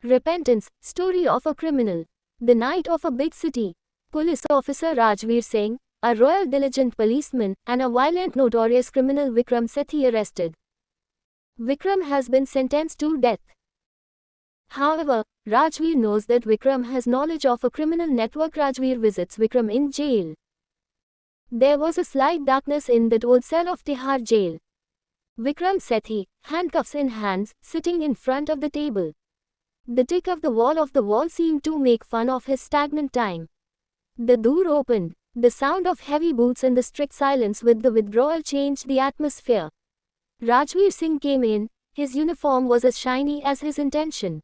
Repentance, story of a criminal. The night of a big city. Police officer Rajveer Singh, a royal diligent policeman, and a violent notorious criminal Vikram Sethi arrested. Vikram has been sentenced to death. However, Rajveer knows that Vikram has knowledge of a criminal network. Rajveer visits Vikram in jail. There was a slight darkness in that old cell of Tihar jail. Vikram Sethi, handcuffs in hands, sitting in front of the table. The tick of the wall seemed to make fun of his stagnant time. The door opened. The sound of heavy boots and the strict silence with the withdrawal changed the atmosphere. Rajveer Singh came in. His uniform was as shiny as his intention.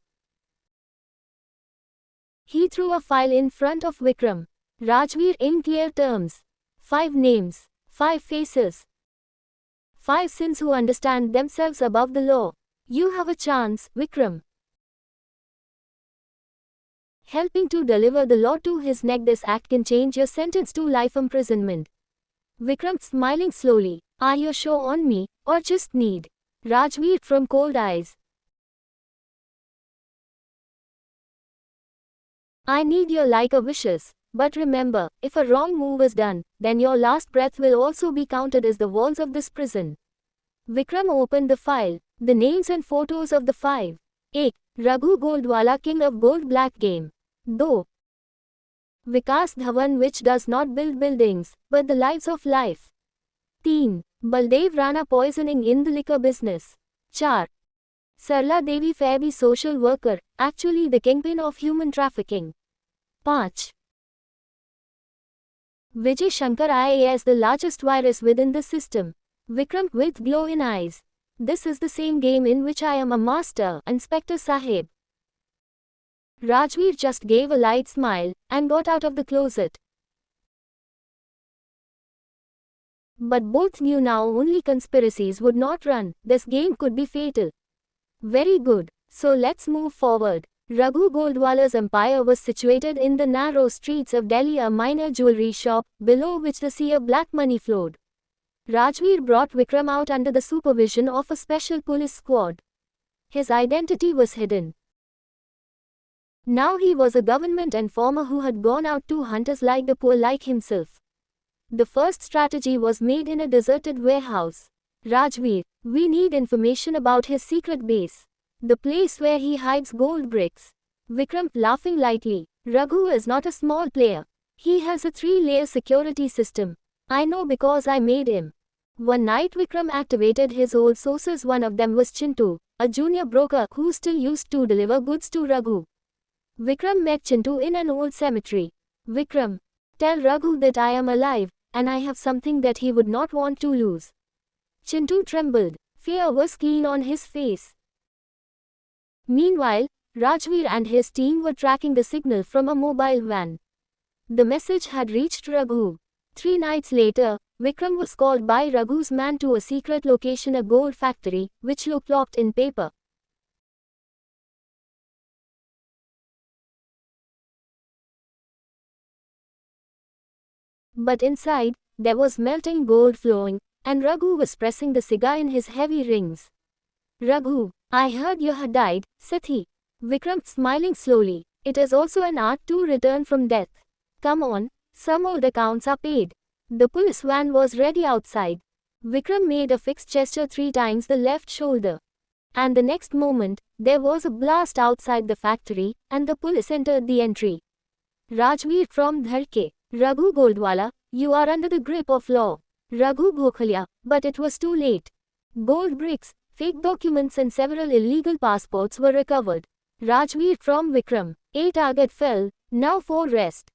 He threw a file in front of Vikram. Rajveer in clear terms. 5 names, 5 faces. 5 sins who understand themselves above the law. You have a chance, Vikram. Helping to deliver the law to his neck. This act can change your sentence to life imprisonment. Vikram smiling slowly. Are you sure on me, or just need? Rajveer from cold eyes. I need your like a wishes. But remember, if a wrong move is done, then your last breath will also be counted as the walls of this prison. Vikram opened the file. The names and photos of the 5. 1. Raghu Goldwala, king of gold black game. 2. Vikas Dhawan, which does not build buildings, but the lives of life. 3. Baldev Rana, poisoning in the liquor business. 4. Sarla Devi Faibi, social worker, actually the kingpin of human trafficking. 5. Vijay Shankar IAS, the largest virus within the system. Vikram with glow in eyes. This is the same game in which I am a master, Inspector Sahib. Rajveer just gave a light smile and got out of the closet. But both knew now only conspiracies would not run. This game could be fatal. Very good. So let's move forward. Raghu Goldwala's empire was situated in the narrow streets of Delhi, a minor jewelry shop, below which the sea of black money flowed. Rajveer brought Vikram out under the supervision of a special police squad. His identity was hidden. Now he was a government informer who had gone out to hunters like the poor like himself. The first strategy was made in a deserted warehouse. Rajveer, we need information about his secret base. The place where he hides gold bricks. Vikram, laughing lightly. Raghu is not a small player. He has a 3-layer security system. I know because I made him. One night Vikram activated his old sources. One of them was Chintu, a junior broker who still used to deliver goods to Raghu. Vikram met Chintu in an old cemetery. Vikram, tell Raghu that I am alive, and I have something that he would not want to lose. Chintu trembled. Fear was keen on his face. Meanwhile, Rajveer and his team were tracking the signal from a mobile van. The message had reached Raghu. 3 nights later, Vikram was called by Raghu's man to a secret location, a gold factory, which looked locked in paper. But inside, there was melting gold flowing, and Raghu was pressing the cigar in his heavy rings. Raghu, I heard you had died, Sethi. Vikram smiling slowly. It is also an art to return from death. Come on, some old accounts are paid. The police van was ready outside. Vikram made a fixed gesture 3 times the left shoulder. And the next moment, there was a blast outside the factory, and the police entered the entry. Rajveer from Dharke. Raghu Goldwala, you are under the grip of law. Raghu Bhokhalia, but it was too late. Gold bricks, fake documents and several illegal passports were recovered. Rajveer from Vikram. A target fell, now 4 rest.